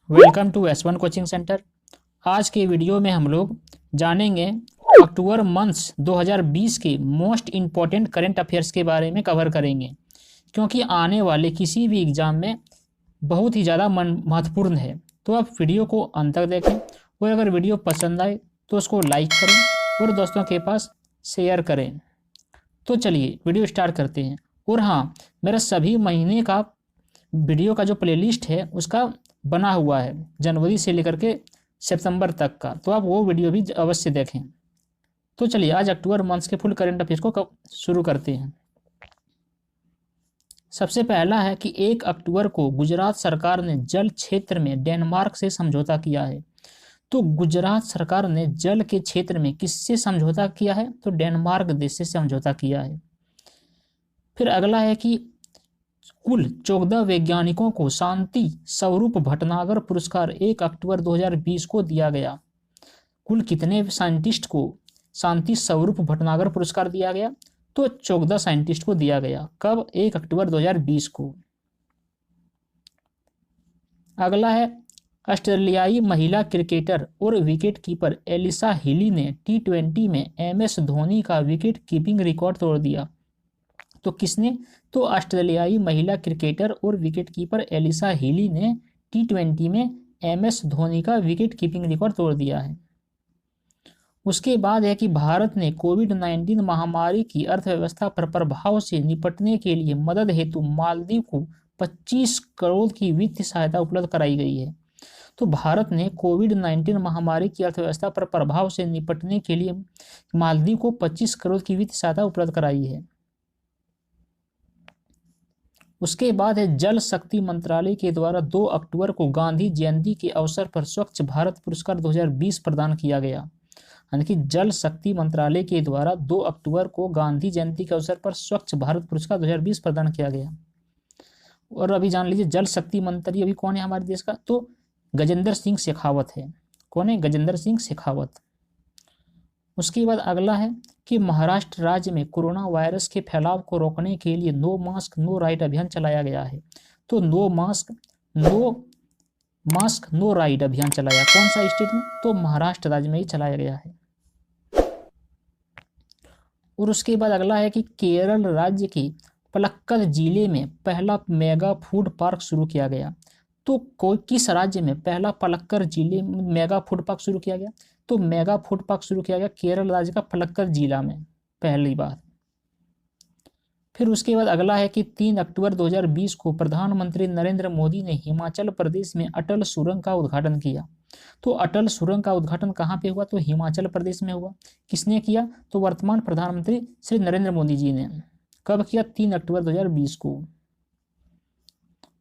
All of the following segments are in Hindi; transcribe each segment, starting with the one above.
Welcome to S1 coaching centre. आज के वीडियो में हम लोग जानेंगे अक्टूबर मंथ्स 2020 के मोस्ट इम्पॉर्टेंट करंट अफेयर्स के बारे में कवर करेंगे, क्योंकि आने वाले किसी भी एग्ज़ाम में बहुत ही ज़्यादा महत्वपूर्ण है। तो आप वीडियो को अंत तक देखें और अगर वीडियो पसंद आए तो उसको लाइक करें और दोस्तों के पास शेयर करें। तो चलिए वीडियो स्टार्ट करते हैं। और हाँ, मेरा सभी महीने का वीडियो का जो प्लेलिस्ट है उसका बना हुआ है जनवरी से लेकर के सितंबर तक का, तो आप वो वीडियो भी अवश्य देखें। तो चलिए आज अक्टूबर मंथ के फुल करंट अफेयर्स को शुरू करते हैं। सबसे पहला है कि 1 अक्टूबर को गुजरात सरकार ने जल क्षेत्र में डेनमार्क से समझौता किया है। तो गुजरात सरकार ने जल के क्षेत्र में किससे समझौता किया है? तो डेनमार्क देश से समझौता किया है। फिर अगला है कि कुल 14 वैज्ञानिकों को शांति स्वरूप भटनागर पुरस्कार 1 अक्टूबर 2020 को दिया गया। कुल कितने साइंटिस्ट को शांति स्वरूप भटनागर पुरस्कार दिया गया? तो 14 साइंटिस्ट को दिया गया। कब? 1 अक्टूबर 2020 को। अगला है ऑस्ट्रेलियाई महिला क्रिकेटर और विकेट कीपर एलिसा हिली ने T20 में MS धोनी का विकेट कीपिंग रिकॉर्ड तोड़ दिया। तो किसने? तो ऑस्ट्रेलियाई महिला क्रिकेटर और विकेट कीपर एलिसा हिली ने T20 में MS धोनी का विकेट कीपिंग रिकॉर्ड तोड़ दिया है। उसके बाद है कि भारत ने कोविड-19 महामारी की अर्थव्यवस्था पर प्रभाव से निपटने के लिए मदद हेतु मालदीव को 25 करोड़ की वित्तीय सहायता उपलब्ध कराई गई है। तो भारत ने कोविड-19 महामारी की अर्थव्यवस्था पर प्रभाव से निपटने के लिए मालदीव को 25 करोड़ की वित्तीय सहायता उपलब्ध कराई है। उसके बाद है जल शक्ति मंत्रालय के द्वारा 2 अक्टूबर को गांधी जयंती के अवसर पर स्वच्छ भारत पुरस्कार 2020 प्रदान किया गया। यानी कि जल शक्ति मंत्रालय के द्वारा 2 अक्टूबर को गांधी जयंती के अवसर पर स्वच्छ भारत पुरस्कार 2020 प्रदान किया गया। और अभी जान लीजिए जल शक्ति मंत्री अभी कौन है हमारे देश का? तो गजेंद्र सिंह शेखावत है। कौन है? गजेंद्र सिंह शेखावत। उसके बाद अगला है कि महाराष्ट्र राज्य में कोरोना वायरस के फैलाव को रोकने के लिए नो मास्क नो राइड अभियान चलाया गया है। तो नो मास्क नो राइड अभियान चलाया कौन सा स्टेट में? तो महाराष्ट्र राज्य में ही चलाया गया है। और उसके बाद अगला है कि केरल राज्य के पलक्कड जिले में पहला मेगा फूड पार्क शुरू किया गया। तो कोई किस राज्य में पहला पलक्कड जिले में मेगा फूड पार्क शुरू किया गया? तो मेगा फूड पार्क शुरू किया गया केरल राज्य का पलक्कड जिला में पहली बार। फिर उसके बाद अगला है कि 3 अक्टूबर 2020 को प्रधानमंत्री नरेंद्र मोदी ने हिमाचल प्रदेश में अटल सुरंग का उद्घाटन किया। तो अटल सुरंग का उद्घाटन कहाँ पे हुआ? तो हिमाचल प्रदेश में हुआ। किसने किया? तो वर्तमान प्रधानमंत्री श्री नरेंद्र मोदी जी ने। कब किया? 3 अक्टूबर 2020 को।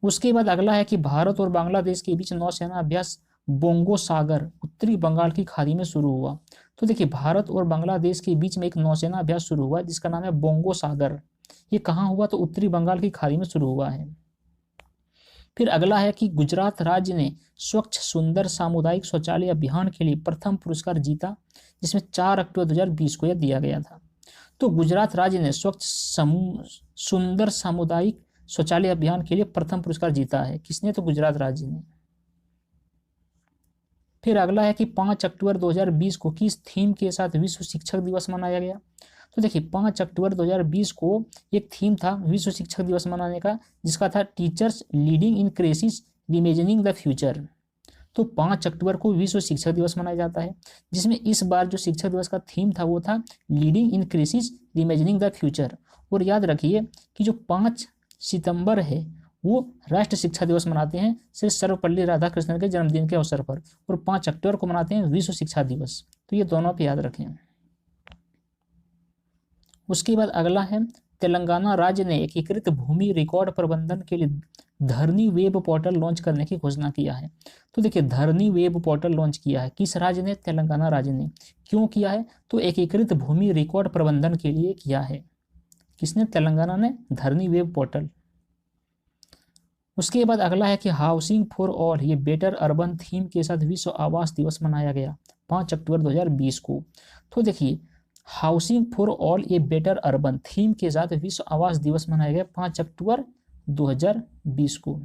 उसके बाद अगला है कि भारत और बांग्लादेश के बीच नौसेना अभ्यास बोंगो सागर उत्तरी बंगाल की खाड़ी में शुरू हुआ। तो देखिए भारत और बांग्लादेश के बीच में एक नौसेना अभ्यास शुरू हुआ जिसका नाम है बोंगो सागर। ये कहाँ हुआ? तो उत्तरी बंगाल की खाड़ी में शुरू हुआ है। फिर अगला है कि गुजरात राज्य ने स्वच्छ सुंदर सामुदायिक शौचालय अभियान के लिए प्रथम पुरस्कार जीता, जिसमें 4 अक्टूबर 2020 को यह दिया गया था। तो गुजरात राज्य ने स्वच्छ सुंदर सामुदायिक शौचालय अभियान के लिए प्रथम पुरस्कार जीता है। किसने? तो गुजरात राज्य ने। फिर अगला है कि 5 अक्टूबर 2020 को किस थीम के साथ विश्व शिक्षक दिवस मनाया गया? तो देखिए 5 अक्टूबर 2020 को एक थीम था विश्व शिक्षक दिवस मनाने का, जिसका था teachers leading in crisis reimagining the future. तो 5 अक्टूबर को विश्व शिक्षक दिवस मनाया जाता है, जिसमें इस बार जो शिक्षक दिवस का थीम था वो था leading in crisis reimagining the future. और याद रखिए कि जो 5 सितंबर है वो राष्ट्रीय शिक्षा दिवस मनाते हैं श्री सर्वपल्ली राधाकृष्णन के जन्मदिन के अवसर पर, और 5 अक्टूबर को मनाते हैं विश्व शिक्षा दिवस। तो ये दोनों पे याद रखें। उसके बाद अगला है तेलंगाना राज्य ने एकीकृत भूमि रिकॉर्ड प्रबंधन के लिए धरनी वेब पोर्टल लॉन्च करने की घोषणा किया है। तो देखिए धरनी वेब पोर्टल लॉन्च किया है किस राज्य ने? तेलंगाना राज्य ने। क्यों किया है? तो एकीकृत भूमि रिकॉर्ड प्रबंधन के लिए किया है। किसने? तेलंगाना ने धरनी वेब पोर्टल। उसके बाद अगला है कि हाउसिंग फॉर ऑल ये बेटर अर्बन थीम के साथ विश्व आवास दिवस मनाया गया 5 अक्टूबर 2020 को। तो देखिए हाउसिंग फॉर ऑल ये बेटर अर्बन थीम के साथ विश्व आवास दिवस मनाया गया 5 अक्टूबर 2020 को।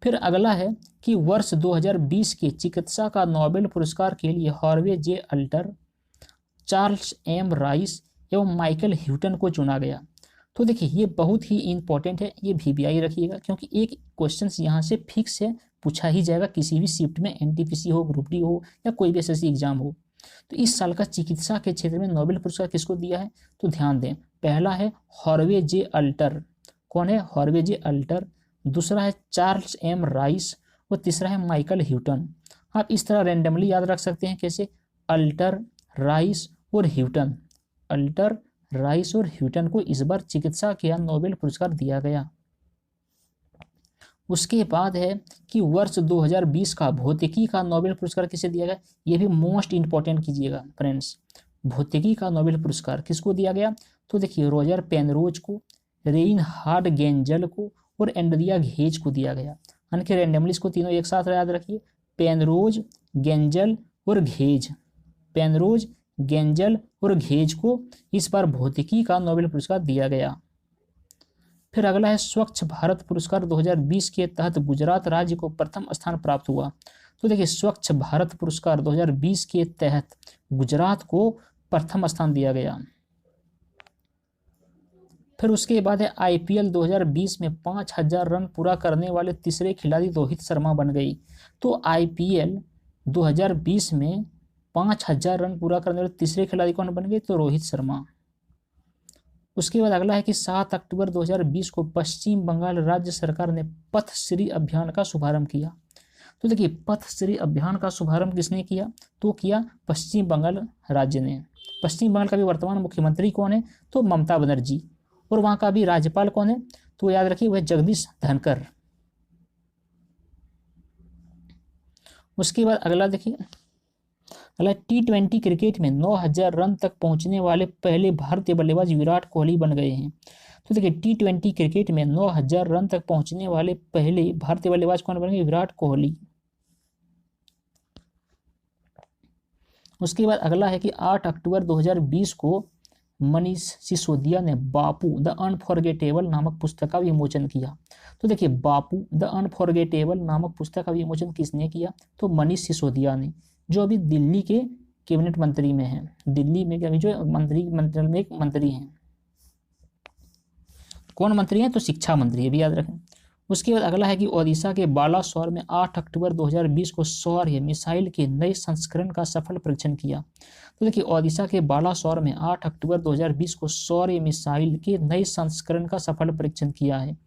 फिर अगला है कि वर्ष 2020 के चिकित्सा का नोबेल पुरस्कार के लिए हार्वे जे अल्टर, चार्ल्स एम राइस एवं माइकल ह्यूटन को चुना गया। तो देखिए ये बहुत ही इंपॉर्टेंट है, ये VBI रखिएगा, क्योंकि एक क्वेश्चन यहाँ से फिक्स है, पूछा ही जाएगा किसी भी शिफ्ट में, NTPC हो, ग्रुप डी हो या कोई भी SSC एग्जाम हो। तो इस साल का चिकित्सा के क्षेत्र में नोबेल पुरस्कार किसको दिया है? तो ध्यान दें, पहला है हार्वे जे अल्टर। कौन है? हार्वे जे अल्टर। दूसरा है चार्ल्स एम राइस और तीसरा है माइकल ह्यूटन। आप इस तरह रैंडमली याद रख सकते हैं, कैसे? अल्टर, राइस और ह्यूटन। अल्टर, राइस और ह्यूटन को इस बार चिकित्सा के नोबेल पुरस्कार दिया गया। उसके बाद है कि वर्ष 2020 का भौतिकी का नोबेल पुरस्कार किसे दिया गया? ये भी मोस्ट इंपॉर्टेंट कीजिएगा फ्रेंड्स, भौतिकी का नोबेल पुरस्कार किसको दिया गया? तो देखिए रोजर पेनरोज को, रेइनहार्ड गेंजल को और एंड्रिया घेज को दिया गया। यानी कि रैंडमली इसको तीनों एक साथ याद रखिए, पेनरोज, गेंजल और घेज। पेनरोज, गेंजल और घेज को इस बार भौतिकी का नोबेल पुरस्कार दिया गया। फिर अगला है स्वच्छ भारत पुरस्कार 2020 के तहत गुजरात राज्य को प्रथम स्थान प्राप्त हुआ। तो देखिए स्वच्छ भारत पुरस्कार 2020 के तहत गुजरात को प्रथम स्थान दिया गया। फिर उसके बाद है IPL 2020 में 5000 रन पूरा करने वाले तीसरे खिलाड़ी रोहित शर्मा बन गई। तो IPL 2020 में 5000 रन पूरा करने वाले तीसरे खिलाड़ी कौन बन गए? तो रोहित शर्मा। उसके बाद अगला है कि 7 अक्टूबर 2020 को पश्चिम बंगाल राज्य सरकार ने पथश्री अभियान का शुभारंभ किया। तो देखिए पथश्री अभियान का शुभारंभ किसने किया? तो किया पश्चिम बंगाल राज्य ने। पश्चिम बंगाल का भी वर्तमान मुख्यमंत्री कौन है? तो ममता बनर्जी। और वहाँ का भी राज्यपाल कौन है? तो याद रखिए वह जगदीश धनखड़। उसके बाद अगला देखिए, अगला T20 क्रिकेट में 9000 रन तक पहुंचने वाले पहले भारतीय बल्लेबाज विराट कोहली बन गए हैं। तो देखिए T20 क्रिकेट में 9000 रन तक पहुंचने वाले पहले भारतीय बल्लेबाज कौन बन गए? विराट कोहली। उसके बाद अगला है कि 8 अक्टूबर 2020 को मनीष सिसोदिया ने बापू द अनफॉरगेटेबल नामक पुस्तक का विमोचन किया। तो देखिए बापू द अनफॉरगेटेबल नामक पुस्तक का विमोचन किसने किया? तो मनीष सिसोदिया ने, जो अभी दिल्ली के कैबिनेट मंत्री में हैं। दिल्ली में अभी जो मंत्रिमंडल में एक मंत्री हैं। कौन मंत्री हैं? तो शिक्षा मंत्री, भी याद रखें। उसके बाद अगला है कि ओडिशा के बालासोर में 8 अक्टूबर 2020 को सौर्य मिसाइल के नए संस्करण का सफल परीक्षण किया। तो देखिए ओडिशा के बालासोर में 8 अक्टूबर 2020 को सौर्य मिसाइल के नए संस्करण का सफल परीक्षण किया है।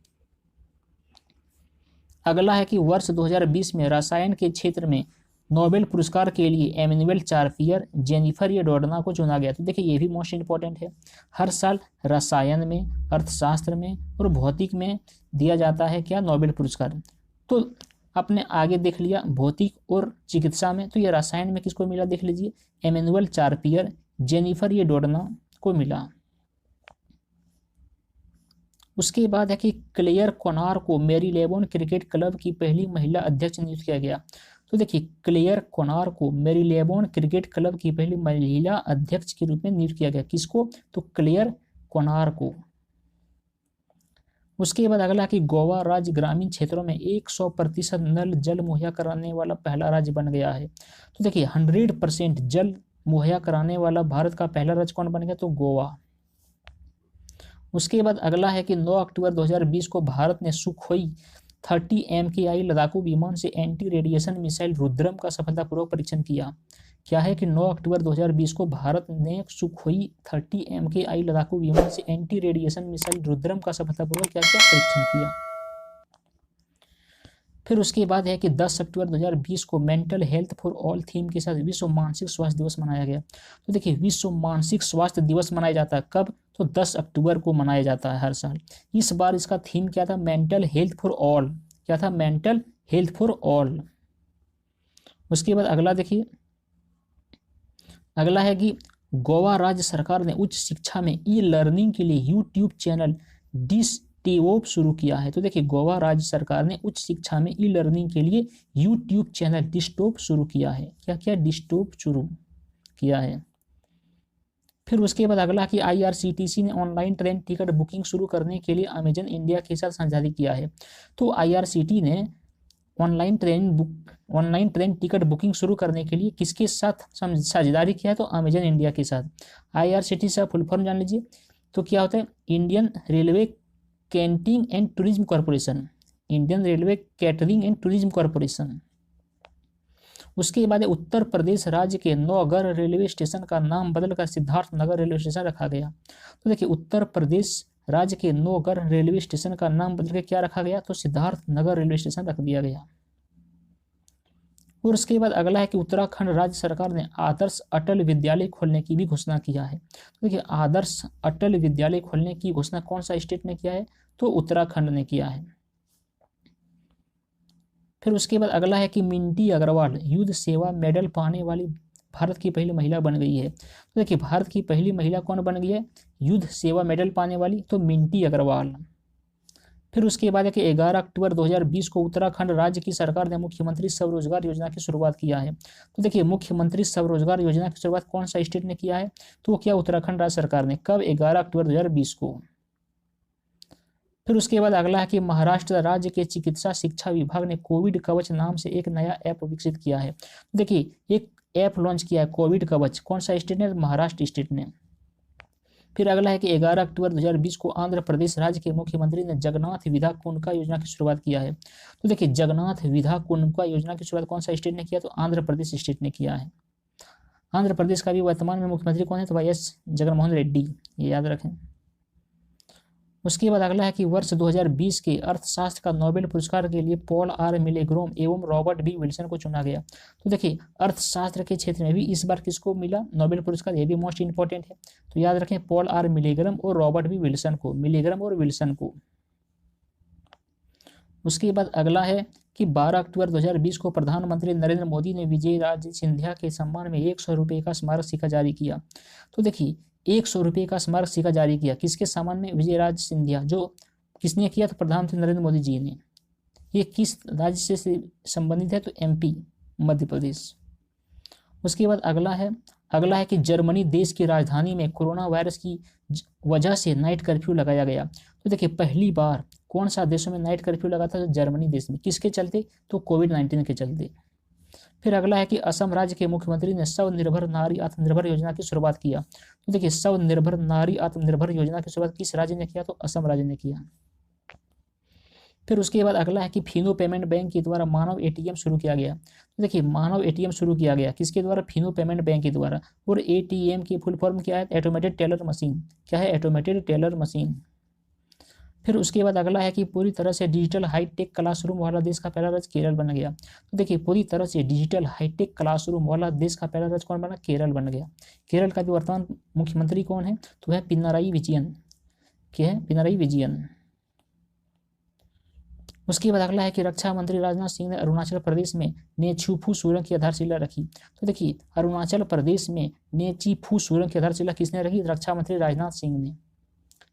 अगला है कि वर्ष 2020 में रसायन के क्षेत्र में नोबेल पुरस्कार के लिए एमेनुएल चार्पियर, जेनिफर ये डोडना को चुना गया। तो देखिए ये भी मोस्ट इंपॉर्टेंट है, हर साल रसायन में, अर्थशास्त्र में और भौतिक में दिया जाता है क्या? नोबेल पुरस्कार। तो आपने आगे देख लिया भौतिक और चिकित्सा में, तो ये रसायन में किसको मिला देख लीजिए, एमेनुएल चार्पियर, जेनिफर ये डोडना को मिला। उसके बाद है कि क्लेयर कोनार को मेरीलेबोन क्रिकेट क्लब की पहली महिला अध्यक्ष नियुक्त किया गया। तो देखिए क्लेयर कोनार को मेरीलेबोन क्रिकेट क्लब की पहली महिला अध्यक्ष के रूप में नियुक्त किया गया। किसको? तो क्लेयर कोनार को। उसके बाद अगला कि गोवा राज्य ग्रामीण क्षेत्रों में 100% नल जल मुहैया कराने वाला पहला राज्य बन गया है। तो देखिए 100% जल मुहैया कराने वाला भारत का पहला राज्य कौन बन गया? तो गोवा। उसके बाद अगला है कि 9 अक्टूबर 2020 को भारत ने सुखोई 30 MKI लड़ाकू विमान से एंटी रेडिएशन मिसाइल रुद्रम का सफलतापूर्वक परीक्षण किया। क्या है कि 9 अक्टूबर 2020 को भारत ने सुखोई 30 MKI लड़ाकू विमान से एंटी रेडिएशन मिसाइल रुद्रम का सफलतापूर्वक क्या किया? परीक्षण किया। फिर उसके बाद है कि 10 अक्टूबर 2020 को mental health for all theme के साथ विश्व मानसिक स्वास्थ्य दिवस मनाया गया। तो देखिए विश्व मानसिक स्वास्थ्य दिवस मनाया जाता है कब? तो 10 अक्टूबर को मनाया जाता है हर साल। इस बार इसका थीम क्या था? Mental health for all. क्या था? Mental health for all. उसके बाद अगला देखिए, अगला है कि गोवा राज्य सरकार ने उच्च शिक्षा में ई-लर्निंग के लिए यूट्यूब चैनल डिस्टेवोप शुरू किया है। तो देखिए गोवा राज्य सरकार ने उच्च शिक्षा में ई-लर्निंग के लिए यूट्यूब चैनल डिस्टोप शुरू किया है। क्या क्या? डिस्टोप शुरू किया है। फिर उसके बाद अगला कि IRCTC ने ऑनलाइन ट्रेन टिकट बुकिंग शुरू करने के लिए अमेजन इंडिया के साथ साझेदारी किया है। तो IRCTC ने ऑनलाइन ट्रेन टिकट बुकिंग शुरू करने के लिए किसके साथ साझेदारी किया है? तो अमेजन इंडिया के साथ। IRCTC का फुल फॉर्म जान लीजिए, तो क्या होता है? Indian railway canteen and tourism corporation, Indian railway catering and tourism corporation. उसके बाद उत्तर प्रदेश राज्य के नौगढ़ रेलवे स्टेशन का नाम बदलकर सिद्धार्थ नगर रेलवे स्टेशन रखा गया। तो देखिए उत्तर प्रदेश राज्य के नौगढ़ रेलवे स्टेशन का नाम बदल के क्या रखा गया? तो सिद्धार्थ नगर रेलवे स्टेशन रख दिया गया। और उसके बाद अगला है कि उत्तराखंड राज्य सरकार ने आदर्श अटल विद्यालय खोलने की भी घोषणा किया है। तो देखिए आदर्श अटल विद्यालय खोलने की घोषणा कौन सा स्टेट ने किया है? तो उत्तराखंड ने किया है। फिर उसके बाद अगला है कि मिंटी अग्रवाल युद्ध सेवा मेडल पाने वाली भारत की पहली महिला बन गई है। तो देखिए भारत की पहली महिला कौन बन गई है युद्ध सेवा मेडल पाने वाली? तो मिंटी अग्रवाल। फिर उसके बाद है कि 11 अक्टूबर 2020 को उत्तराखंड राज्य की सरकार ने मुख्यमंत्री स्वरोजगार योजना की शुरुआत किया है। तो देखिए मुख्यमंत्री स्वरोजगार योजना की शुरुआत कौन सा स्टेट ने किया है? तो क्या उत्तराखंड राज्य सरकार ने। कब? 11 अक्टूबर 2020 को। फिर उसके बाद अगला है कि महाराष्ट्र राज्य के चिकित्सा शिक्षा विभाग ने कोविड कवच नाम से एक नया ऐप विकसित किया है। देखिए एक ऐप लॉन्च किया है कोविड कवच, कौन सा स्टेट ने? महाराष्ट्र स्टेट ने। फिर अगला है कि 11 अक्टूबर 2020 को आंध्र प्रदेश राज्य के मुख्यमंत्री ने जगन्नाथ विधा कुनका योजना की शुरुआत किया है। तो देखिए जगन्नाथ विधा कुनका योजना की शुरुआत कौन सा स्टेट ने किया? तो आंध्र प्रदेश स्टेट ने किया है। आंध्र प्रदेश का भी वर्तमान में मुख्यमंत्री कौन है? तो YS जगनमोहन रेड्डी, ये याद रखें। उसके बाद अगला है कि वर्ष 2020 के अर्थशास्त्र का नोबेल पुरस्कार के लिए पॉल आर मिलेग्रोम एवं रॉबर्ट बी विल्सन को चुना गया। तो देखिए अर्थशास्त्र के क्षेत्र में भी इस बार किसको मिला नोबेल पुरस्कार? ये भी मोस्ट इंपॉर्टेंट है, तो याद रखें पॉल आर मिलेग्रम और रॉबर्ट बी विल्सन को, मिलेग्रम और विल्सन को। उसके बाद अगला है कि 12 अक्टूबर 2020 को प्रधानमंत्री नरेंद्र मोदी ने विजय राजे सिंधिया के सम्मान में 100 रुपये का स्मारक सिक्का जारी किया। तो देखिए 100 रुपये का स्मारक सिक्का जारी किया किसके सम्मान में? विजयराज सिंधिया। जो किसने किया? तो प्रधानमंत्री नरेंद्र मोदी जी ने। ये किस राज्य से संबंधित है? तो MP, मध्य प्रदेश। उसके बाद अगला है कि जर्मनी देश की राजधानी में कोरोना वायरस की वजह से नाइट कर्फ्यू लगाया गया। तो देखिए पहली बार कौन सा देशों में नाइट कर्फ्यू लगा था? तो जर्मनी देश में। किसके चलते? तो कोविड-19 के चलते। फिर अगला है कि असम राज्य के मुख्यमंत्री ने स्वनिर्भर नारी आत्मनिर्भर योजना की शुरुआत किया। तो देखिए स्वनिर्भर नारी आत्मनिर्भर योजना की शुरुआत किस राज्य ने किया? तो असम राज्य ने किया। फिर उसके बाद अगला है कि फिनो पेमेंट बैंक के द्वारा मानव ATM शुरू किया गया। तो देखिए मानव ATM शुरू किया गया किसके द्वारा? फिनो पेमेंट बैंक के द्वारा। और ATM की फुल फॉर्म क्या है? Automated teller machine. क्या है? Automated teller machine. फिर उसके बाद अगला है कि पूरी तरह से डिजिटल हाईटेक क्लासरूम वाला देश का पहला राज्य केरल बन गया। तो देखिए पूरी तरह से डिजिटल हाईटेक क्लासरूम वाला देश का पहला राज्य कौन बना? केरल बन गया। केरल का भी वर्तमान मुख्यमंत्री कौन है? तो है पिनाराई विजयन। क्या है? पिनाराई विजयन। उसके बाद अगला है कि रक्षा मंत्री राजनाथ सिंह ने अरुणाचल प्रदेश में नेचीफू सुरंग की आधारशिला रखी। तो देखिए अरुणाचल प्रदेश में नेचीफू सुरंग की आधारशिला किसने रखी? रक्षा मंत्री राजनाथ सिंह ने।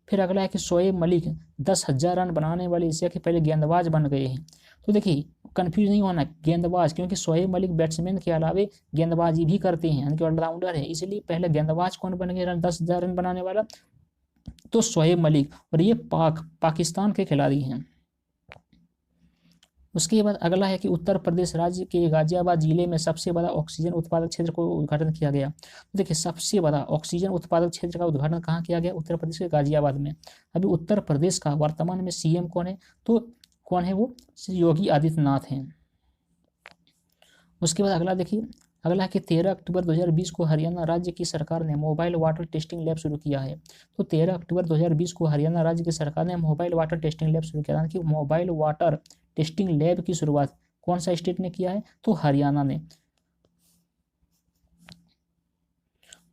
फिर अगला है कि शोएब मलिक 10,000 रन बनाने वाले एशिया के पहले गेंदबाज बन गए हैं। तो देखिए कंफ्यूज नहीं होना, गेंदबाज, क्योंकि शोएब मलिक बैट्समैन के अलावे गेंदबाजी भी करते हैं, यानी कि ऑलराउंडर है, इसलिए पहले गेंदबाज कौन बन गए 10,000 रन बनाने वाला? तो शोएब मलिक। और ये पाकिस्तान के खिलाड़ी हैं। उसके बाद अगला है कि उत्तर प्रदेश राज्य के गाजियाबाद जिले में सबसे बड़ा ऑक्सीजन उत्पादक क्षेत्र को उद्घाटन किया गया। तो देखिए सबसे बड़ा ऑक्सीजन उत्पादक क्षेत्र का उद्घाटन कहाँ किया गया? उत्तर प्रदेश के गाजियाबाद में। अभी उत्तर प्रदेश का वर्तमान में CM कौन है? तो कौन है वो? योगी आदित्यनाथ हैं। उसके बाद अगला देखिए, अगला है कि 13 अक्टूबर 2020 को हरियाणा राज्य की सरकार ने मोबाइल वाटर टेस्टिंग लैब शुरू किया है। तो 13 अक्टूबर 2020 को हरियाणा राज्य की सरकार ने मोबाइल वाटर टेस्टिंग लैब शुरू किया, यानी कि मोबाइल वाटर टेस्टिंग लैब की शुरुआत कौन सा स्टेट ने किया है? तो हरियाणा ने।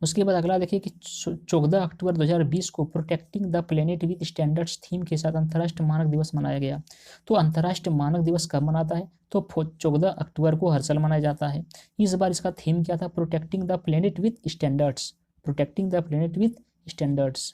उसके बाद अगला देखिए कि 14 अक्टूबर 2020 को protecting the planet with standards theme के साथ अंतर्राष्ट्रीय मानक दिवस मनाया गया। तो अंतर्राष्ट्रीय मानक दिवस कब मनाता है? तो 14 अक्टूबर को हर साल मनाया जाता है। इस बार इसका थीम क्या था? Protecting the planet with standards. Protecting the planet with standards.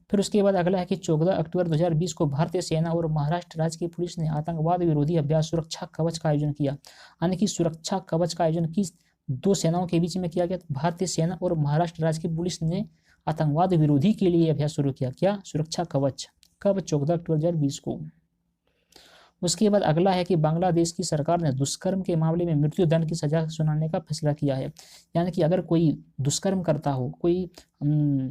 फिर उसके बाद अगला है कि 14 अक्टूबर 2020 को भारतीय सेना और महाराष्ट्र राज्य की पुलिस ने आतंकवाद विरोधी अभ्यास सुरक्षा कवच का आयोजन किया। यानी कि सुरक्षा कवच का आयोजन किस दो सेनाओं के बीच में किया गया? भारतीय सेना और महाराष्ट्र राज्य की पुलिस ने आतंकवाद विरोधी के लिए अभ्यास शुरू किया। क्या? सुरक्षा कवच। कब? 14 अक्टूबर 2020 को। उसके बाद अगला है कि बांग्लादेश की सरकार ने दुष्कर्म के मामले में मृत्यु दंड की सजा सुनाने का फैसला किया है। यानी कि अगर कोई दुष्कर्म करता हो, कोई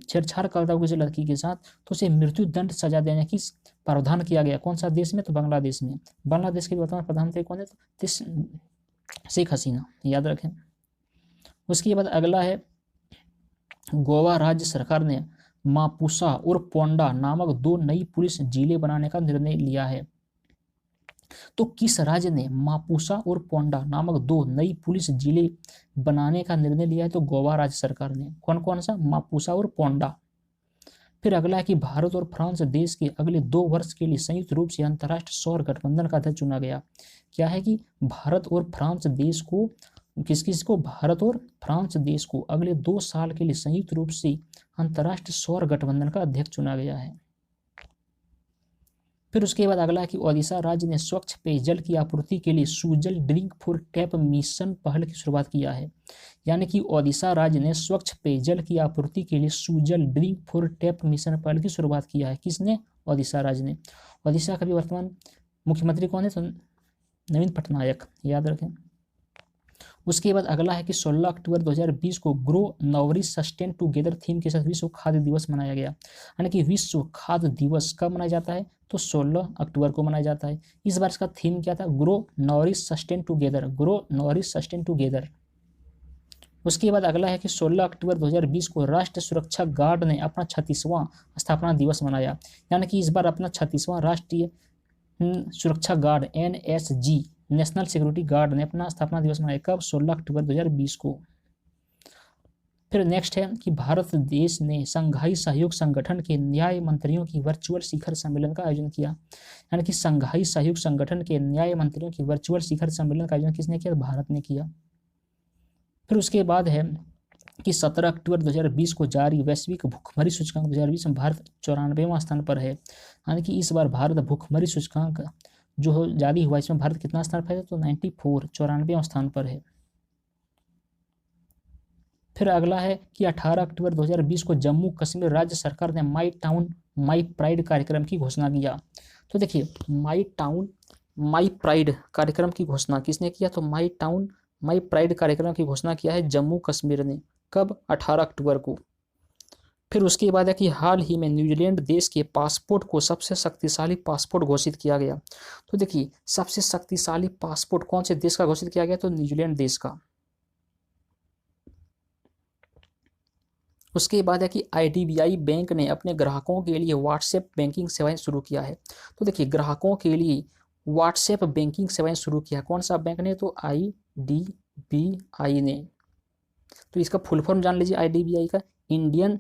छेड़छाड़ करता हो किसी लड़की के साथ, तो उसे मृत्यु दंड सजा देने की प्रावधान किया गया। कौन सा देश में? तो बांग्लादेश में। बांग्लादेश के वर्तमान प्रधानमंत्री कौन है? तो शेख हसीना, याद रखें। उसके बाद अगला है गोवा राज्य सरकार ने मापुसा और पोंडा नामक 2 नई पुलिस जिले बनाने का निर्णय लिया है। तो किस राज्य ने मापुसा और पोंडा नामक 2 नई पुलिस जिले बनाने का निर्णय लिया है? तो गोवा राज्य सरकार ने। कौन कौन सा? मापुसा और पोंडा। फिर अगला है कि भारत और फ्रांस देश के अगले 2 वर्ष के लिए संयुक्त रूप से अंतर्राष्ट्रीय सौर गठबंधन का अध्यक्ष चुना गया। क्या है कि भारत और फ्रांस देश को भारत और फ्रांस देश को अगले 2 साल के लिए संयुक्त रूप से अंतर्राष्ट्रीय सौर गठबंधन का अध्यक्ष चुना गया है। फिर उसके बाद अगला है कि ओडिशा राज्य ने स्वच्छ पेयजल की आपूर्ति के लिए Sujal drink for tap mission पहल की शुरुआत किया है। यानी कि ओडिशा राज्य ने स्वच्छ पेयजल की आपूर्ति के लिए Sujal drink for tap mission पहल की शुरुआत किया है। किसने? ओडिशा राज्य ने। ओडिशा का भी वर्तमान मुख्यमंत्री कौन है? तो नवीन पटनायक, याद रखें। उसके बाद अगला है कि 16 अक्टूबर 2020 को grow nourish sustain together theme के साथ विश्व खाद्य दिवस मनाया गया। यानी कि विश्व खाद्य दिवस कब मनाया जाता है? तो 16 अक्टूबर को मनाया जाता है। इस बार इसका थीम क्या था? Grow nourish sustain together, grow nourish sustain together. उसके बाद अगला है कि 16 अक्टूबर 2020 को राष्ट्रीय सुरक्षा गार्ड ने अपना 36वां स्थापना दिवस मनाया। यानी कि इस बार अपना 36वां राष्ट्रीय सुरक्षा guard NSG, national security guard ने अपना स्थापना दिवस मनाया। कब? 16 अक्टूबर 2020 को। फिर नेक्स्ट है कि भारत देश ने संघाई सहयोग संगठन के न्याय मंत्रियों की वर्चुअल शिखर सम्मेलन का आयोजन किया। यानी कि संघाई सहयोग संगठन के न्याय मंत्रियों की वर्चुअल शिखर सम्मेलन का आयोजन किसने किया? भारत ने किया। फिर उसके बाद है कि 17 अक्टूबर 2020 को जारी वैश्विक भूखमरी सूचकांक 2020 में भारत 94वां स्थान पर है। यानी कि इस बार भारत भूखमरी सूचकांक जो जारी हुआ, इसमें भारत कितना स्थान पर है? तो 94वां स्थान पर है। फिर अगला है कि 18 अक्टूबर 2020 को जम्मू कश्मीर राज्य सरकार ने माई टाउन माई प्राइड कार्यक्रम की घोषणा किया। तो देखिए, माई टाउन माई प्राइड कार्यक्रम की घोषणा किसने किया? तो माई टाउन माई प्राइड कार्यक्रम की घोषणा किया है जम्मू कश्मीर ने। कब? 18 अक्टूबर को। फिर उसके बाद है कि हाल ही में न्यूजीलैंड देश के पासपोर्ट को सबसे शक्तिशाली पासपोर्ट घोषित किया गया। तो देखिए, सबसे शक्तिशाली पासपोर्ट कौन से देश का घोषित किया गया? तो न्यूजीलैंड देश का। उसके बाद है कि IDBI बैंक ने अपने ग्राहकों के लिए व्हाट्सएप बैंकिंग सेवाएं शुरू किया है। तो देखिए, ग्राहकों के लिए व्हाट्सएप बैंकिंग सेवाएं शुरू किया। कौन सा बैंक ने? तो IDBI ने। तो इसका फुल फॉर्म जान लीजिए IDBI का, Indian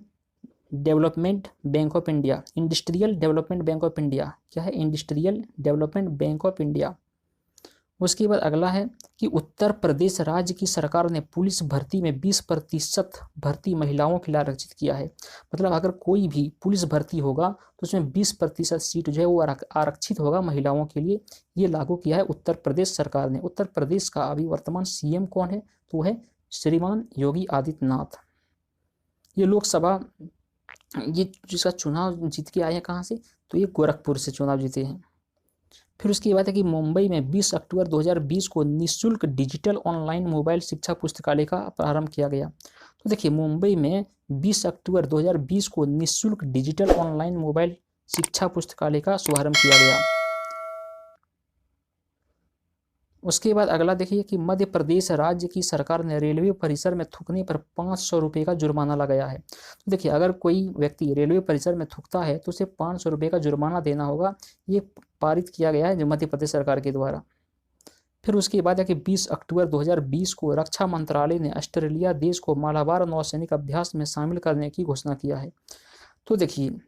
development bank of India, industrial development bank of India. क्या है? Industrial development bank of India. उसके बाद अगला है कि उत्तर प्रदेश राज्य की सरकार ने पुलिस भर्ती में 20% भर्ती महिलाओं के लिए आरक्षित किया है। मतलब अगर कोई भी पुलिस भर्ती होगा तो उसमें 20% सीट जो है वो आरक्षित होगा महिलाओं के लिए। ये लागू किया है उत्तर प्रदेश सरकार ने। उत्तर प्रदेश का अभी वर्तमान CM कौन है? तो है श्रीमान योगी आदित्यनाथ। ये लोकसभा, ये जिसका चुनाव जीत के आए हैं कहाँ से? तो ये गोरखपुर से चुनाव जीते हैं। फिर उसकी बात है कि मुंबई में 20 अक्टूबर 2020 को निःशुल्क डिजिटल ऑनलाइन मोबाइल शिक्षा पुस्तकालय का प्रारंभ किया गया। तो देखिए, मुंबई में 20 अक्टूबर 2020 को निःशुल्क डिजिटल ऑनलाइन मोबाइल शिक्षा पुस्तकालय का शुभारंभ किया गया। उसके बाद अगला देखिए कि मध्य प्रदेश राज्य की सरकार ने रेलवे परिसर में थूकने पर 500 रुपये का जुर्माना लगाया है। तो देखिए, अगर कोई व्यक्ति रेलवे परिसर में थूकता है तो उसे 500 रुपये का जुर्माना देना होगा। ये पारित किया गया है जो मध्य प्रदेश सरकार के द्वारा। फिर उसके बाद है कि 20 अक्टूबर 2020 को रक्षा मंत्रालय ने ऑस्ट्रेलिया देश को मालाबार नौसैनिक अभ्यास में शामिल करने की घोषणा किया है। तो देखिए,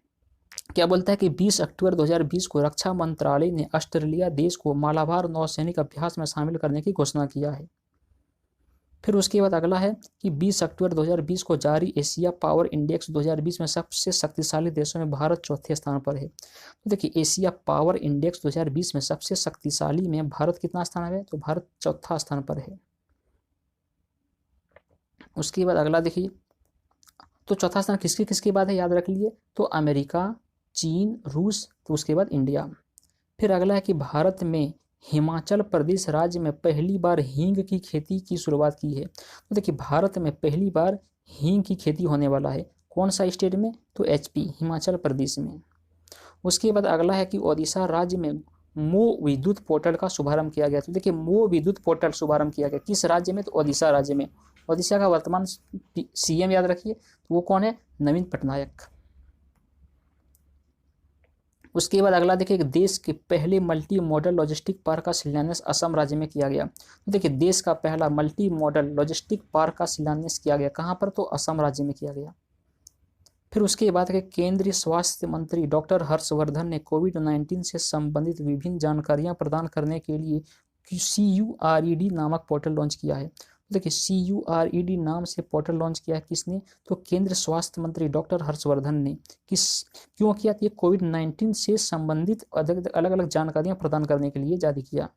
क्या बोलता है कि 20 अक्टूबर 2020 को रक्षा मंत्रालय ने ऑस्ट्रेलिया देश को मालाबार नौसैनिक अभ्यास में शामिल करने की घोषणा किया है। फिर उसके बाद अगला है कि 20 अक्टूबर 2020 को जारी एशिया पावर इंडेक्स 2020 में सबसे शक्तिशाली देशों में भारत चौथे स्थान पर है। तो देखिए, एशिया पावर इंडेक्स 2020 में सबसे शक्तिशाली में भारत कितना स्थान है? तो भारत चौथा स्थान पर है। उसके बाद अगला देखिए, तो चौथा स्थान किसके बाद है? याद रख लीजिए, तो अमेरिका, चीन, रूस, तो उसके बाद इंडिया। फिर अगला है कि भारत में हिमाचल प्रदेश राज्य में पहली बार हींग की खेती की शुरुआत की है। तो देखिए भारत में पहली बार हींग की खेती होने वाला है, कौन सा स्टेट में, तो एचपी हिमाचल प्रदेश में। उसके बाद अगला है कि ओडिशा राज्य में मो विद्युत पोर्टल का शुभारंभ किया गया। तो देखिए मो विद्युत पोर्टल शुभारंभ किया गया किस राज्य में, तो ओडिशा राज्य में। ओडिशा का वर्तमान सीएम याद रखिए, तो वो कौन है, नवीन पटनायक। उसके बाद अगला देखिए देश के पहले मल्टी मॉडल लॉजिस्टिक पार्क का शिलान्यास असम राज्य में किया गया। तो देखिए देश का पहला मल्टी मॉडल लॉजिस्टिक पार्क का शिलान्यास किया गया कहाँ पर, तो असम राज्य में किया गया। फिर उसके बाद केंद्रीय स्वास्थ्य मंत्री डॉक्टर हर्षवर्धन ने कोविड-19 से संबंधित विभिन्न जानकारियां प्रदान करने के लिए CURED नामक पोर्टल लॉन्च किया है। देखिए CURED नाम से पोर्टल लॉन्च किया है किसने, तो केंद्रीय स्वास्थ्य मंत्री डॉक्टर हर्षवर्धन ने। क्यों किया, ये कोविड-19 से संबंधित अलग अलग जानकारियां प्रदान करने के लिए जारी किया।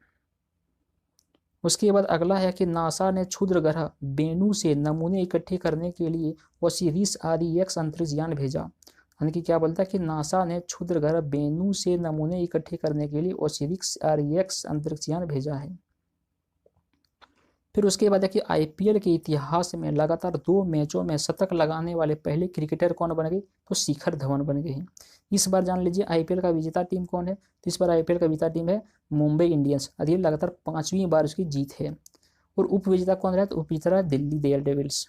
उसके बाद अगला है कि नासा ने क्षुद्र ग्रह बेनू से नमूने इकट्ठे करने के लिए ओसिरिस REX अंतरिक्ष यान भेजा। यानी कि क्या बोलता है कि नासा ने क्षुद्र ग्रह बेनू से नमूने इकट्ठे करने के लिए ओसिरिस REX अंतरिक्ष यान भेजा है। फिर उसके बाद है कि IPL के इतिहास में लगातार 2 मैचों में शतक लगाने वाले पहले क्रिकेटर कौन बन गए, तो शिखर धवन बन गए हैं। इस बार जान लीजिए IPL का विजेता टीम कौन है, तो इस बार IPL का विजेता टीम है मुंबई इंडियंस, और ये लगातार 5वीं बार उसकी जीत है। और उप विजेता कौन रहा, तो उप विजेता दिल्ली डेयरडेविल्स।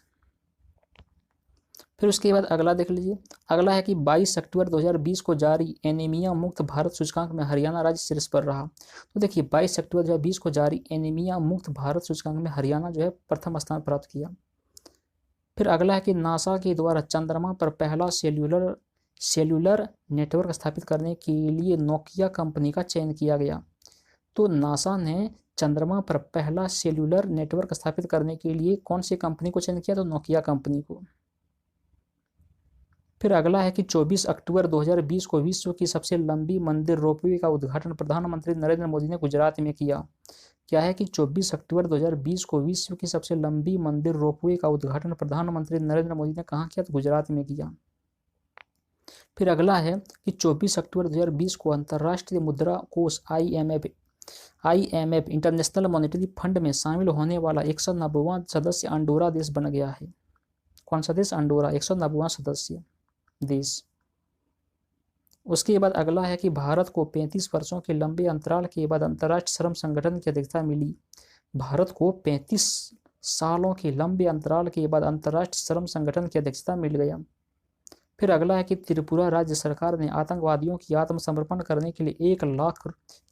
फिर उसके बाद अगला देख लीजिए, अगला है कि 22 अक्टूबर 2020 को जारी एनीमिया मुक्त भारत सूचकांक में हरियाणा राज्य शीर्ष पर रहा। तो देखिए 22 अक्टूबर 2020 को जारी एनीमिया मुक्त भारत सूचकांक में हरियाणा जो है प्रथम स्थान प्राप्त किया। फिर अगला है कि नासा के द्वारा चंद्रमा पर पहला सेल्यूलर नेटवर्क स्थापित करने के लिए नोकिया कंपनी का चयन किया गया। तो नासा ने चंद्रमा पर पहला सेल्यूलर नेटवर्क स्थापित करने के लिए कौन सी कंपनी को चयन किया, तो नोकिया कंपनी को। फिर अगला है कि 24 अक्टूबर 2020 को विश्व की सबसे लंबी मंदिर रोपवे का उद्घाटन प्रधानमंत्री नरेंद्र मोदी ने गुजरात में किया। क्या है कि 24 अक्टूबर 2020 को विश्व की सबसे लंबी मंदिर रोपवे का उद्घाटन प्रधानमंत्री नरेंद्र मोदी ने कहाँ किया, तो गुजरात में किया। फिर अगला है कि 24 अक्टूबर 2020 को अंतर्राष्ट्रीय मुद्रा कोष IMF इंटरनेशनल मॉनेटरी फंड में शामिल होने वाला 190वां सदस्य अंडोरा देश बन गया है। कौन सा देश, अंडोरा 190वां सदस्य देश। उसके बाद अगला है कि भारत को 35 वर्षों के लंबे अंतराल के बाद अंतर्राष्ट्रीय श्रम संगठन की अध्यक्षता मिली। भारत को 35 सालों के लंबे अंतराल के बाद अंतर्राष्ट्रीय श्रम संगठन की अध्यक्षता मिल गया। फिर अगला है कि त्रिपुरा राज्य सरकार ने आतंकवादियों की आत्मसमर्पण करने के लिए 1 लाख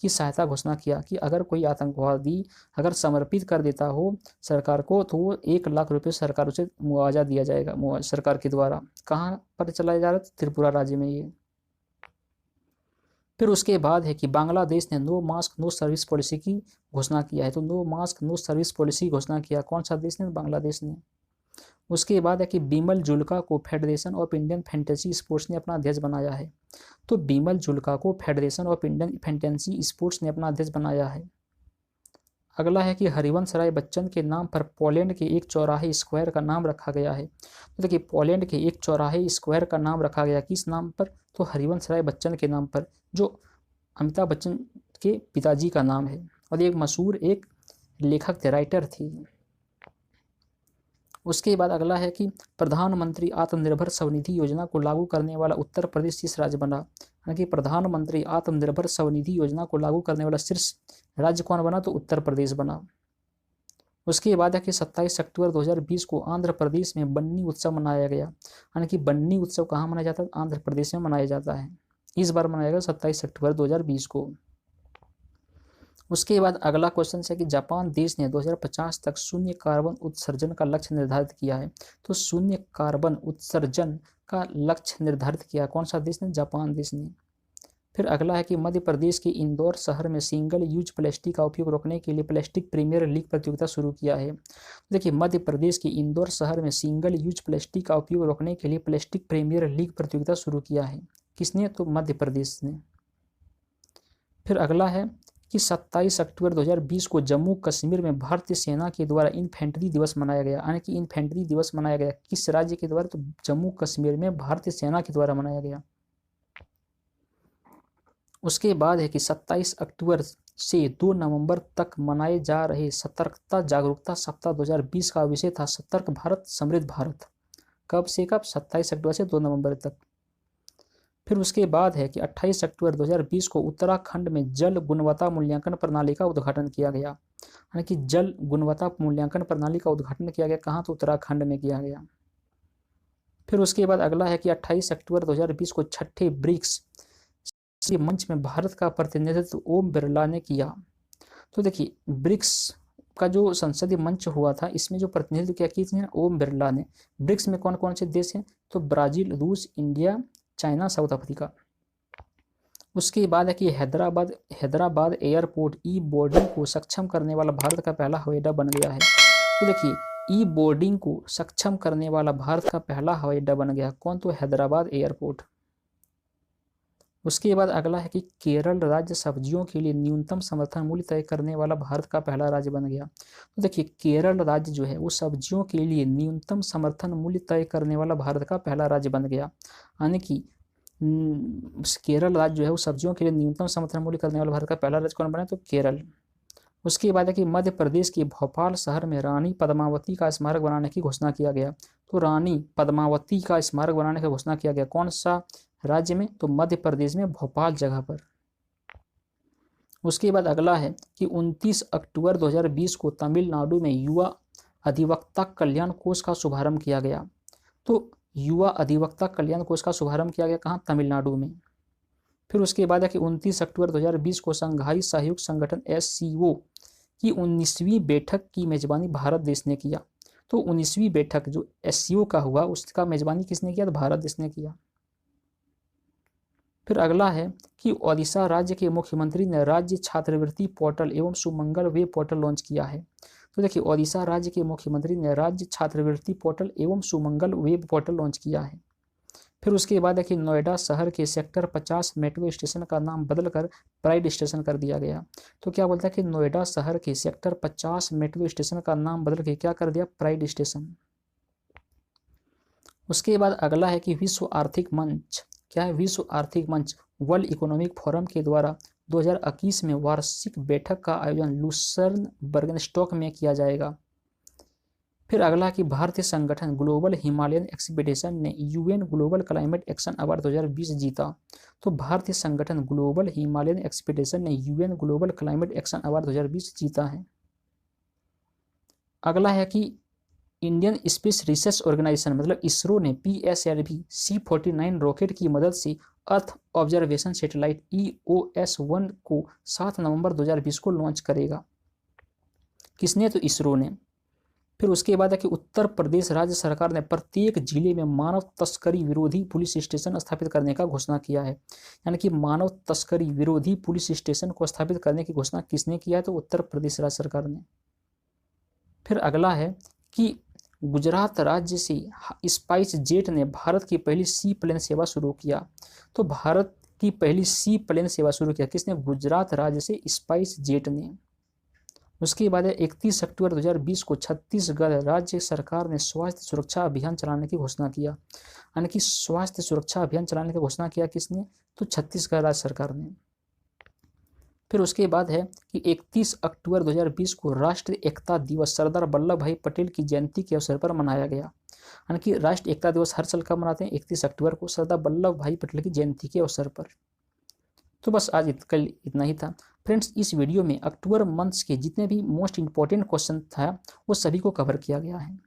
की सहायता घोषणा किया कि अगर कोई आतंकवादी अगर समर्पित कर देता हो सरकार को, तो वो 1 लाख रुपये सरकार उसे मुआवजा दिया जाएगा सरकार के द्वारा। कहाँ पर चलाया जा रहा है, त्रिपुरा राज्य में ये। फिर उसके बाद है कि बांग्लादेश ने no mask no service policy की घोषणा किया है। तो no mask no service policy घोषणा किया कौन सा देश ने, बांग्लादेश ने। उसके बाद है कि बिमल जुल्का को federation of Indian fantasy sports ने अपना अध्यक्ष बनाया है। तो बिमल जुल्का को federation of Indian fantasy sports ने अपना अध्यक्ष बनाया है। अगला है कि हरिवंश राय बच्चन के नाम पर पोलैंड के एक चौराहे स्क्वायर का नाम रखा गया है। तो देखिए पोलैंड के एक चौराहे स्क्वायर का नाम रखा गया किस नाम पर, तो हरिवंश राय बच्चन के नाम पर, जो अमिताभ बच्चन के पिताजी का नाम है और एक मशहूर एक लेखक थे, राइटर थे। उसके बाद अगला है कि प्रधानमंत्री आत्मनिर्भर स्वनिधि योजना को लागू करने वाला उत्तर प्रदेश शीर्ष राज्य बना। यानी कि प्रधानमंत्री आत्मनिर्भर स्वनिधि योजना को लागू करने वाला शीर्ष राज्य कौन बना, तो उत्तर प्रदेश बना। उसके बाद है कि 27 अक्टूबर 2020 को आंध्र प्रदेश में बन्नी उत्सव मनाया गया। यानी कि बन्नी उत्सव कहाँ मनाया जाता है, आंध्र प्रदेश में मनाया जाता है। इस बार मनाया गया 27 अक्टूबर 2020 को। उसके बाद अगला क्वेश्चन है कि जापान देश ने 2050 तक शून्य कार्बन उत्सर्जन का लक्ष्य निर्धारित किया है। तो शून्य कार्बन उत्सर्जन का लक्ष्य निर्धारित किया कौन सा देश ने, जापान देश ने। फिर अगला है कि मध्य प्रदेश के इंदौर शहर में सिंगल यूज प्लास्टिक का उपयोग रोकने के लिए प्लास्टिक प्रीमियर लीग प्रतियोगिता शुरू किया है। देखिए मध्य प्रदेश के इंदौर शहर में सिंगल यूज प्लास्टिक का उपयोग रोकने के लिए प्लास्टिक प्रीमियर लीग प्रतियोगिता शुरू किया है। किसने, तो मध्य प्रदेश ने। फिर अगला है कि 27 अक्टूबर 2020 को जम्मू कश्मीर में भारतीय सेना के द्वारा इन्फेंट्री दिवस मनाया गया। यानी कि इन्फेंट्री दिवस मनाया गया किस राज्य के द्वारा, तो जम्मू कश्मीर में भारतीय सेना के द्वारा मनाया गया। उसके बाद है कि 27 अक्टूबर से 2 नवंबर तक मनाए जा रहे सतर्कता जागरूकता सप्ताह 2020 का विषय था सतर्क भारत समृद्ध भारत। कब से कब? 27 अक्टूबर से 2 नवंबर तक। फिर उसके बाद है कि 28 अक्टूबर 2020 को उत्तराखंड में जल गुणवत्ता मूल्यांकन प्रणाली का उद्घाटन किया गया। यानी कि जल गुणवत्ता मूल्यांकन प्रणाली का उद्घाटन किया गया कहाँ? तो उत्तराखंड में किया गया। फिर उसके बाद अगला है कि 28 अक्टूबर 2020 को छठे ब्रिक्स मंच में भारत का प्रतिनिधित्व ओम बिरला ने किया। तो देखिए ब्रिक्स का जो संसदीय मंच हुआ था इसमें जो प्रतिनिधित्व क्या की थी ओम बिरला ने। ब्रिक्स में कौन कौन से देश हैं? तो ब्राजील, रूस, इंडिया, चाइना, साउथ अफ्रीका। उसके बाद है कि हैदराबाद एयरपोर्ट ई बोर्डिंग को सक्षम करने वाला भारत का पहला हवाई अड्डा बन गया है। तो देखिए ई बोर्डिंग को सक्षम करने वाला भारत का पहला हवाई अड्डा बन गया कौन? तो हैदराबाद एयरपोर्ट। उसके बाद अगला है कि केरल राज्य सब्जियों के लिए न्यूनतम समर्थन मूल्य तय करने वाला भारत का पहला राज्य बन गया। तो देखिए केरल राज्य जो है वो सब्जियों के लिए न्यूनतम समर्थन मूल्य तय करने वाला भारत का पहला राज्य बन गया। यानी कि केरल राज्य जो है वो सब्जियों के लिए न्यूनतम समर्थन मूल्य करने वाला भारत का पहला राज्य कौन बना? तो केरल। उसके बाद है कि मध्य प्रदेश के भोपाल शहर में रानी पद्मावती का स्मारक बनाने की घोषणा किया गया। तो रानी पद्मावती का स्मारक बनाने की घोषणा किया गया कौन सा राज्य में? तो मध्य प्रदेश में भोपाल जगह पर। उसके बाद अगला है कि 29 अक्टूबर 2020 को तमिलनाडु में युवा अधिवक्ता कल्याण कोष का शुभारंभ किया गया। तो युवा अधिवक्ता कल्याण कोष का शुभारंभ किया गया कहाँ? तमिलनाडु में। फिर उसके बाद है कि 29 अक्टूबर 2020 को शंघाई सहयोग संगठन SCO की 19वीं बैठक की मेजबानी भारत देश ने किया। तो 19वीं बैठक जो SCO का हुआ उसका मेजबानी किसने किया? तो भारत देश ने किया। फिर अगला है कि ओडिशा राज्य के मुख्यमंत्री ने राज्य छात्रवृत्ति पोर्टल एवं सुमंगल वेब पोर्टल लॉन्च किया है। तो देखिए ओडिशा राज्य के मुख्यमंत्री ने राज्य छात्रवृत्ति पोर्टल एवं सुमंगल वेब पोर्टल लॉन्च किया है। फिर उसके बाद है कि नोएडा शहर के सेक्टर 50 मेट्रो स्टेशन का नाम बदलकर प्राइड स्टेशन कर दिया गया। तो क्या बोलता है कि नोएडा शहर के सेक्टर 50 मेट्रो स्टेशन का नाम बदल के क्या कर दिया? Pride station. उसके बाद अगला है कि विश्व आर्थिक मंच क्या है? विश्व आर्थिक मंच वर्ल्ड इकोनॉमिक फोरम के द्वारा 2021 में वार्षिक बैठक का आयोजन लुसर्न बर्गनस्टॉक में किया जाएगा। फिर अगला कि भारतीय संगठन ग्लोबल हिमालयन एक्सपीडिशन ने UN global climate action award 2020 जीता। तो भारतीय संगठन ग्लोबल हिमालयन एक्सपीडिशन ने UN global climate action award 2020 जीता है। अगला है कि इंडियन स्पेस रिसर्च ऑर्गेनाइजेशन मतलब इसरो ने PSLV C49 रॉकेट की मदद से अर्थ ऑब्जर्वेशन सैटेलाइट EOS-1 को 7 नवंबर 2020 को लॉन्च करेगा। किसने? तो इसरो ने। फिर उसके बाद है कि उत्तर प्रदेश राज्य सरकार ने प्रत्येक जिले में मानव तस्करी विरोधी पुलिस स्टेशन स्थापित करने का घोषणा किया है। यानी कि मानव तस्करी विरोधी पुलिस स्टेशन को स्थापित करने की घोषणा किसने किया है? तो उत्तर प्रदेश राज्य सरकार ने। फिर अगला है कि गुजरात राज्य से स्पाइस जेट ने भारत की पहली सी प्लेन सेवा शुरू किया। तो भारत की पहली सी प्लेन सेवा शुरू किया किसने? गुजरात राज्य से स्पाइस जेट ने। उसके बाद 31 अक्टूबर 2020 को छत्तीसगढ़ राज्य सरकार ने स्वास्थ्य सुरक्षा अभियान चलाने की घोषणा किया। यानी कि स्वास्थ्य सुरक्षा अभियान चलाने की घोषणा किया किसने? तो छत्तीसगढ़ राज्य सरकार ने। फिर उसके बाद है कि 31 अक्टूबर 2020 को राष्ट्रीय एकता दिवस सरदार वल्लभ भाई पटेल की जयंती के अवसर पर मनाया गया। यानी कि राष्ट्रीय एकता दिवस हर साल कब मनाते हैं? 31 अक्टूबर को सरदार वल्लभ भाई पटेल की जयंती के अवसर पर। तो बस आज कल इतना ही था फ्रेंड्स। इस वीडियो में अक्टूबर मंथ्स के जितने भी मोस्ट इंपॉर्टेंट क्वेश्चन था वो सभी को कवर किया गया है।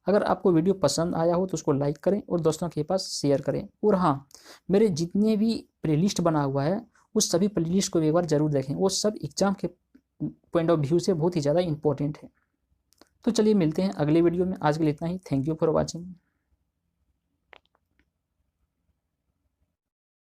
अगर आपको वीडियो पसंद आया हो तो उसको लाइक करें और दोस्तों के पास शेयर करें। और हाँ, मेरे जितने भी प्लेलिस्ट बना हुआ है उस सभी प्लेलिस्ट को एक बार जरूर देखें। वो सब एग्जाम के पॉइंट ऑफ व्यू से बहुत ही ज़्यादा इंपॉर्टेंट है। तो चलिए मिलते हैं अगले वीडियो में। आज के लिए इतना ही। Thank you for watching.